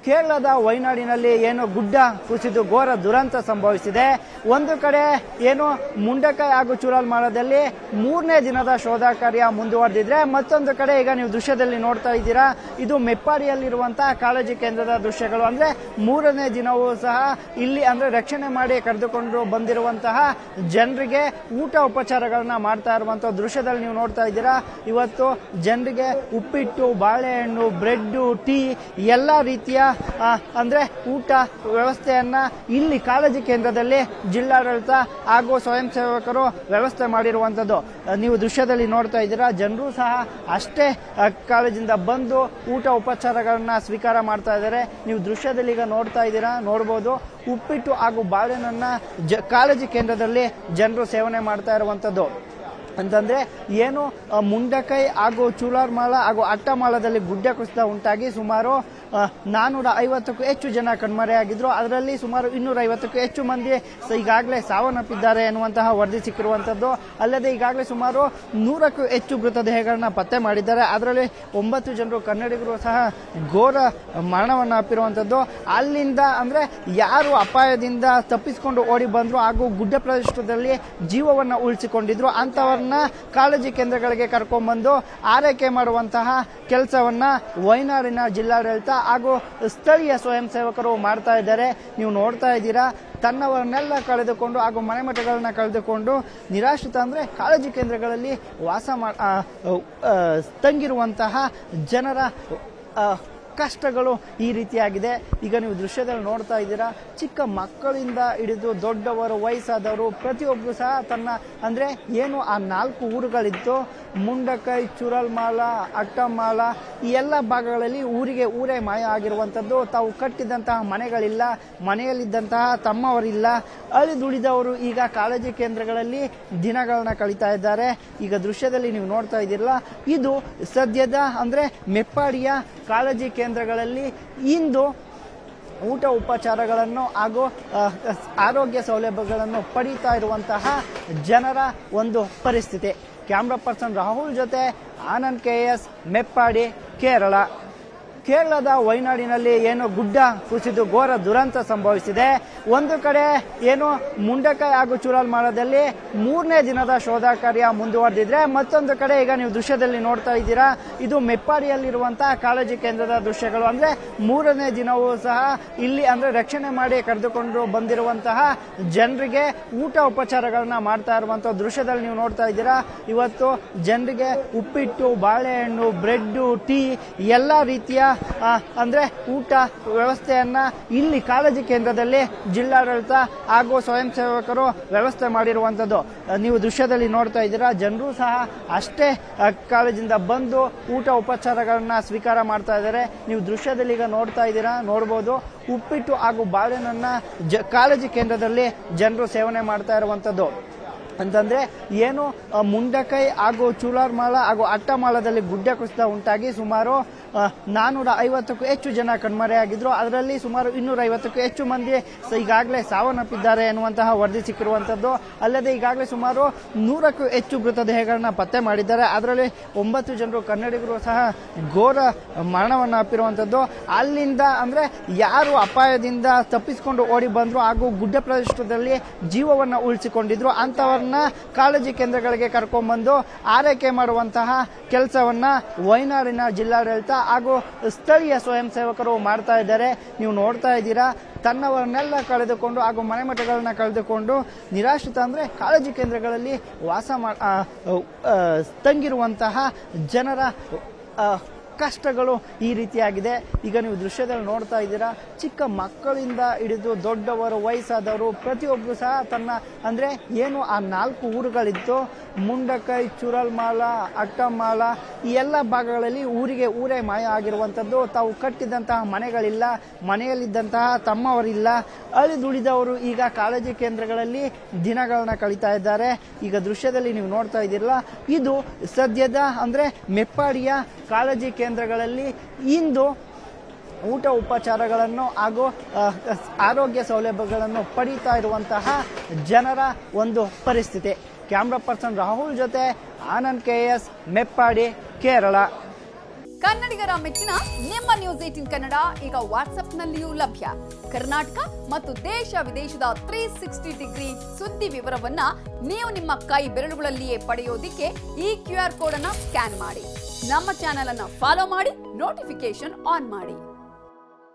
ಕೇರಳದ ವಯನಾಡಿನಲ್ಲಿ ಏನು ಗುಡ್ಡ ಕುಸಿದು ಘೋರ ದುರಂತ ಸಂಭವಿಸಿದೆ. ಒಂದು ಕಡೆ ಏನು ಮುಂಡಕೈ ಹಾಗೂ ಚೂರಲ್ಮಾಳದಲ್ಲಿ 3ನೇ ದಿನದ ಶೋಧ ಕಾರ್ಯ ಮುಂದುವರೆದಿದ್ರೆ, ಮತ್ತೊಂದು ಕಡೆ ಈಗ ನೀವು ದೃಶ್ಯದಲ್ಲಿ ನೋಡ್ತಾ ಇದ್ದೀರಾ, ಇದು ಮೆಪ್ಪಾಡಿಯಲ್ಲಿರುವಂತಹ ಕಾಳಜಿ ಕೇಂದ್ರದ ದೃಶ್ಯಗಳು. ಅಂದ್ರೆ 3ನೇ ದಿನವೂ ಸಹ ಇಲ್ಲಿ ಅಂದ್ರೆ ರಕ್ಷಣೆ ಮಾಡಿ ಕರೆದುಕೊಂಡು ಬಂದಿರುವಂತಹ ಜನರಿಗೆ ಊಟ ಉಪಚಾರಗಳನ್ನ ಮಾಡ್ತಾ ಇರುವಂತಹ ದೃಶ್ಯದಲ್ಲಿ ನೀವು ನೋಡ್ತಾ ಇದ್ದೀರಾ. ಇವತ್ತು ಜನರಿಗೆ ಉಪ್ಪಿಟ್ಟು, ಬಾಳೆಹಣ್ಣು, ಬ್ರೆಡ್, ಟೀ ಎಲ್ಲಾ ರೀತಿಯ ಅಂದ್ರೆ ಊಟ ವ್ಯವಸ್ಥೆಯನ್ನ ಇಲ್ಲಿ ಕಾಳಜಿ ಕೇಂದ್ರದಲ್ಲಿ ಜಿಲ್ಲಾಡಳಿತ ಹಾಗೂ ಸ್ವಯಂ ಸೇವಕರು ವ್ಯವಸ್ಥೆ ಮಾಡಿರುವಂತದ್ದು ನೀವು ದೃಶ್ಯದಲ್ಲಿ ನೋಡ್ತಾ ಇದ್ದೀರಾ. ಜನರು ಸಹ ಅಷ್ಟೇ ಕಾಳಜಿಯಿಂದ ಬಂದು ಊಟ ಉಪಚಾರಗಳನ್ನ ಸ್ವೀಕಾರ ಮಾಡ್ತಾ ಇದ್ದಾರೆ. ನೀವು ದೃಶ್ಯದಲ್ಲಿ ಈಗ ನೋಡ್ತಾ ಇದ್ದೀರಾ, ನೋಡಬಹುದು ಉಪ್ಪಿಟ್ಟು ಹಾಗೂ ಬಾಳೆಹಣ್ಣನ್ನ ಕಾಳಜಿ ಕೇಂದ್ರದಲ್ಲಿ ಜನರು ಸೇವನೆ ಮಾಡ್ತಾ ಇರುವಂತದ್ದು. ಅಂತಂದ್ರೆ ಏನು ಮುಂಡಕೈ ಹಾಗೂ ಚೂಲಾರ್ಮಾಳ ಹಾಗೂ ಅಟ್ಟಮಾಳದಲ್ಲಿ ಗುಡ್ಡ ಕುಸಿತ ಉಂಟಾಗಿ ಸುಮಾರು 450ಕ್ಕೂ ಹೆಚ್ಚು ಜನ ಕಣ್ಮರೆಯಾಗಿದ್ರು. ಅದರಲ್ಲಿ ಸುಮಾರು 250ಕ್ಕೂ ಹೆಚ್ಚು ಮಂದಿ ಈಗಾಗಲೇ ಸಾವನ್ನಪ್ಪಿದ್ದಾರೆ ಎನ್ನುವಂತಹ ವರದಿ ಸಿಕ್ಕಿರುವಂತದ್ದು. ಅಲ್ಲದೆ ಈಗಾಗಲೇ ಸುಮಾರು 100ಕ್ಕೂ ಹೆಚ್ಚು ಮೃತದೇಹಗಳನ್ನ ಪತ್ತೆ ಮಾಡಿದ್ದಾರೆ. ಅದರಲ್ಲಿ 9 ಜನರು ಕನ್ನಡಿಗರು ಸಹ ಘೋರ ಮರಣವನ್ನ ಅಪ್ಪಿರುವಂತದ್ದು. ಅಲ್ಲಿಂದ ಅಂದ್ರೆ ಯಾರು ಅಪಾಯದಿಂದ ತಪ್ಪಿಸಿಕೊಂಡು ಓಡಿ ಬಂದ್ರು ಹಾಗೂ ಗುಡ್ಡ ಪ್ರದೇಶದಲ್ಲಿ ಜೀವವನ್ನ ಉಳಿಸಿಕೊಂಡಿದ್ರು ಅಂತವರನ್ನ ಕಾಳಜಿ ಕೇಂದ್ರಗಳಿಗೆ ಕರ್ಕೊಂಡ್ಬಂದು ಆರೈಕೆ ಮಾಡುವಂತಹ ಕೆಲಸವನ್ನ ವಯನಾಡಿನ ಜಿಲ್ಲಾಡಳಿತ ಹಾಗೂ ಸ್ಥಳೀಯ ಸ್ವಯಂ ಸೇವಕರು ಮಾಡ್ತಾ ಇದ್ದಾರೆ. ನೀವು ನೋಡ್ತಾ ಇದ್ದೀರಾ, ತನ್ನವರನ್ನೆಲ್ಲ ಕಳೆದುಕೊಂಡು ಹಾಗೂ ಮನೆಮಠಗಳನ್ನ ಕಳೆದುಕೊಂಡು ನಿರಾಶ್ರಿತ ಅಂದ್ರೆ ಕಾಳಜಿ ಕೇಂದ್ರಗಳಲ್ಲಿ ವಾಸ ತಂಗಿರುವಂತಹ ಜನರ ಕಷ್ಟಗಳು ಈ ರೀತಿಯಾಗಿದೆ. ಈಗ ನೀವು ದೃಶ್ಯದಲ್ಲಿ ನೋಡ್ತಾ ಇದ್ದೀರಾ, ಚಿಕ್ಕ ಮಕ್ಕಳಿಂದ ಹಿಡಿದು ದೊಡ್ಡವರು, ವಯಸ್ಸಾದವರು ಪ್ರತಿಯೊಬ್ಬರು ಸಹ ತನ್ನ ಅಂದ್ರೆ ಏನು ಆ 4 ಊರುಗಳಿತ್ತು, ಮುಂಡಕೈ, ಚೂರಲ್ಮಾಳ, ಅಟ್ಟಮಾಳ, ಈ ಎಲ್ಲ ಭಾಗಗಳಲ್ಲಿ ಊರೇ ಮಾಯ ಆಗಿರುವಂತದ್ದು. ತಾವು ಕಟ್ಟಿದಂತಹ ಮನೆಗಳಿಲ್ಲ, ಮನೆಯಲ್ಲಿದ್ದಂತಹ ತಮ್ಮವರಿಲ್ಲ, ಅಳಿದುಳಿದವರು ಈಗ ಕಾಳಜಿ ಕೇಂದ್ರಗಳಲ್ಲಿ ದಿನಗಳನ್ನ ಕಳೀತಾ ಇದ್ದಾರೆ. ಈಗ ದೃಶ್ಯದಲ್ಲಿ ನೀವು ನೋಡ್ತಾ ಇದ್ದೀರಲ್ಲ, ಇದು ಸದ್ಯದ ಅಂದ್ರೆ ಮೆಪ್ಪಾಡಿಯ ಕಾಳಜಿ ಕೇಂದ್ರಗಳಲ್ಲಿ ಇಂದು ಊಟ ಉಪಚಾರಗಳನ್ನು ಹಾಗೂ ಆರೋಗ್ಯ ಸೌಲಭ್ಯಗಳನ್ನು ಪಡೀತಾ ಇರುವಂತಹ ಜನರ ಒಂದು ಪರಿಸ್ಥಿತಿ. ಕ್ಯಾಮ್ರಾ ಪರ್ಸನ್ ರಾಹುಲ್ ಜೊತೆ ಆನಂದ್ KS, ಮೆಪ್ಪಾಡಿ, ಕೇರಳ. ಕೇರಳದ ವಯನಾಡಿನಲ್ಲಿ ಏನು ಗುಡ್ಡ ಕುಸಿದು ಘೋರ ದುರಂತ ಸಂಭವಿಸಿದೆ. ಒಂದು ಕಡೆ ಏನು ಮುಂಡಕೈ ಹಾಗೂ ಚೂರಲ್ಮಾಳದಲ್ಲಿ 3ನೇ ದಿನದ ಶೋಧ ಕಾರ್ಯ ಮುಂದುವರೆದಿದ್ರೆ, ಮತ್ತೊಂದು ಕಡೆ ಈಗ ನೀವು ದೃಶ್ಯದಲ್ಲಿ ನೋಡ್ತಾ ಇದ್ದೀರಾ, ಇದು ಮೆಪ್ಪಾಡಿಯಲ್ಲಿರುವಂತಹ ಕಾಳಜಿ ಕೇಂದ್ರದ ದೃಶ್ಯಗಳು. ಅಂದ್ರೆ 3ನೇ ದಿನವೂ ಸಹ ಇಲ್ಲಿ ಅಂದ್ರೆ ರಕ್ಷಣೆ ಮಾಡಿ ಕರೆದುಕೊಂಡು ಬಂದಿರುವಂತಹ ಜನರಿಗೆ ಊಟ ಉಪಚಾರಗಳನ್ನ ಮಾಡ್ತಾ ಇರುವಂತಹ ದೃಶ್ಯದಲ್ಲಿ ನೀವು ನೋಡ್ತಾ ಇದ್ದೀರಾ. ಇವತ್ತು ಜನರಿಗೆ ಉಪ್ಪಿಟ್ಟು, ಬಾಳೆಹಣ್ಣು, ಬ್ರೆಡ್, ಟೀ ಎಲ್ಲಾ ರೀತಿಯ ಅಂದ್ರೆ ಊಟ ವ್ಯವಸ್ಥೆಯನ್ನ ಇಲ್ಲಿ ಕಾಳಜಿ ಕೇಂದ್ರದಲ್ಲಿ ಜಿಲ್ಲಾಡಳಿತ ಹಾಗೂ ಸ್ವಯಂ ಸೇವಕರು ವ್ಯವಸ್ಥೆ ಮಾಡಿರುವಂತದ್ದು ನೀವು ದೃಶ್ಯದಲ್ಲಿ ನೋಡ್ತಾ ಇದ್ದೀರಾ. ಜನರು ಸಹ ಅಷ್ಟೇ ಕಾಳಜಿಯಿಂದ ಬಂದು ಊಟ ಉಪಚಾರಗಳನ್ನ ಸ್ವೀಕಾರ ಮಾಡ್ತಾ ಇದ್ದಾರೆ. ನೀವು ದೃಶ್ಯದಲ್ಲಿ ಈಗ ನೋಡ್ತಾ ಇದ್ದೀರಾ, ನೋಡಬಹುದು ಉಪ್ಪಿಟ್ಟು ಹಾಗೂ ಬಾಳೆಹಣ್ಣನ್ನ ಕಾಳಜಿ ಕೇಂದ್ರದಲ್ಲಿ ಜನರು ಸೇವನೆ ಮಾಡ್ತಾ ಇರುವಂತದ್ದು. ಅಂತಂದ್ರೆ ಏನು ಮುಂಡಕೈ ಹಾಗೂ ಚೂಲಾರ್ಮಾಳ ಹಾಗೂ ಅಟ್ಟಮಾಳದಲ್ಲಿ ಗುಡ್ಡ ಕುಸಿತ ಉಂಟಾಗಿ ಸುಮಾರು 450ಕ್ಕೂ ಹೆಚ್ಚು ಜನ ಕಣ್ಮರೆಯಾಗಿದ್ರು. ಅದರಲ್ಲಿ ಸುಮಾರು 250ಕ್ಕೂ ಹೆಚ್ಚು ಮಂದಿ ಈಗಾಗಲೇ ಸಾವನ್ನಪ್ಪಿದ್ದಾರೆ ಎನ್ನುವಂತಹ ವರದಿ ಸಿಕ್ಕಿರುವಂತದ್ದು. ಅಲ್ಲದೆ ಈಗಾಗಲೇ ಸುಮಾರು 100ಕ್ಕೂ ಹೆಚ್ಚು ಮೃತದೇಹಗಳನ್ನ ಪತ್ತೆ ಮಾಡಿದ್ದಾರೆ. ಅದರಲ್ಲಿ 9 ಜನರು ಕನ್ನಡಿಗರು ಸಹ ಘೋರ ಮರಣವನ್ನ ಅಪ್ಪಿರುವಂತದ್ದು. ಅಲ್ಲಿಂದ ಅಂದ್ರೆ ಯಾರು ಅಪಾಯದಿಂದ ತಪ್ಪಿಸಿಕೊಂಡು ಓಡಿ ಬಂದ್ರು ಹಾಗೂ ಗುಡ್ಡ ಪ್ರದೇಶದಲ್ಲಿ ಜೀವವನ್ನ ಉಳಿಸಿಕೊಂಡಿದ್ರು ಅಂತವರನ್ನ ಕಾಳಜಿ ಕೇಂದ್ರಗಳಿಗೆ ಕರ್ಕೊಂಡ್ಬಂದು ಆರೈಕೆ ಮಾಡುವಂತಹ ಕೆಲಸವನ್ನ ವಯನಾಡಿನ ಜಿಲ್ಲಾಡಳಿತ ಹಾಗೂ ಸ್ಥಳೀಯ ಸ್ವಯಂ ಸೇವಕರು ಮಾಡ್ತಾ ಇದ್ದಾರೆ. ನೀವು ನೋಡ್ತಾ ಇದ್ದೀರಾ, ತನ್ನವರನ್ನೆಲ್ಲ ಕಳೆದುಕೊಂಡು ಹಾಗೂ ಮನೆಮಠಗಳನ್ನ ಕಳೆದುಕೊಂಡು ನಿರಾಶ್ರಿತ ಅಂದ್ರೆ ಕಾಳಜಿ ಕೇಂದ್ರಗಳಲ್ಲಿ ವಾಸ ತಂಗಿರುವಂತಹ ಜನರ ಕಷ್ಟಗಳು ಈ ರೀತಿಯಾಗಿದೆ. ಈಗ ನೀವು ದೃಶ್ಯದಲ್ಲಿ ನೋಡ್ತಾ ಇದ್ದೀರಾ, ಚಿಕ್ಕ ಮಕ್ಕಳಿಂದ ಹಿಡಿದು ದೊಡ್ಡವರು, ವಯಸ್ಸಾದವರು ಪ್ರತಿಯೊಬ್ಬರು ಸಹ ತನ್ನ ಅಂದ್ರೆ ಏನು ಆ 4 ಊರುಗಳಿತ್ತು, ಮುಂಡಕೈ, ಚೂರಲ್ಮಾಳ, ಅಟ್ಟಮಾಳ, ಈ ಎಲ್ಲ ಭಾಗಗಳಲ್ಲಿ ಊರೇ ಮಾಯ ಆಗಿರುವಂತದ್ದು. ತಾವು ಕಟ್ಟಿದಂತಹ ಮನೆಗಳಿಲ್ಲ, ಮನೆಯಲ್ಲಿದ್ದಂತಹ ತಮ್ಮವರಿಲ್ಲ, ಅಳಿದುಳಿದವರು ಈಗ ಕಾಳಜಿ ಕೇಂದ್ರಗಳಲ್ಲಿ ದಿನಗಳನ್ನ ಕಳೀತಾ ಇದ್ದಾರೆ. ಈಗ ದೃಶ್ಯದಲ್ಲಿ ನೀವು ನೋಡ್ತಾ ಇದ್ದೀರಲ್ಲ, ಇದು ಸದ್ಯದ ಅಂದ್ರೆ ಮೆಪ್ಪಾಡಿಯ ಕಾಳಜಿ ಕೇಂದ್ರಗಳಲ್ಲಿ ಇಂದು ಊಟ ಉಪಚಾರಗಳನ್ನು ಹಾಗೂ ಆರೋಗ್ಯ ಸೌಲಭ್ಯಗಳನ್ನು ಪಡೀತಾ ಇರುವಂತಹ ಜನರ ಒಂದು ಪರಿಸ್ಥಿತಿ. ಕ್ಯಾಮ್ರಾ ಪರ್ಸನ್ ರಾಹುಲ್ ಜೊತೆ ಆನಂದ್ KS, ಮೆಪ್ಪಾಡಿ, ಕೇರಳ. ಕನ್ನಡಿಗರ ಕನ್ನಡಿಗರ ಮೆಚ್ಚಿನ ನಿಮ್ಮ ನ್ಯೂಸ್ 18 ಕನ್ನಡ ಈಗ ವಾಟ್ಸ್ಆಪ್ನಲ್ಲಿಯೂ ಲಭ್ಯ. ಕರ್ನಾಟಕ ಮತ್ತು ದೇಶ ವಿದೇಶದ 360 ಡಿಗ್ರಿ ಸುದ್ದಿ ವಿವರವನ್ನ ನೀವು ನಿಮ್ಮ ಕೈ ಬೆರಳುಗಳಲ್ಲಿಯೇ ಪಡೆಯೋದಿಕ್ಕೆ ಈ QR ಕೋಡ್ ಅನ್ನು ಸ್ಕ್ಯಾನ್ ಮಾಡಿ. ನಮ್ಮ ಚಾನೆಲ್ ಅನ್ನು ಫಾಲೋ ಮಾಡಿ, ನೋಟಿಫಿಕೇಶನ್ ಆನ್ ಮಾಡಿ.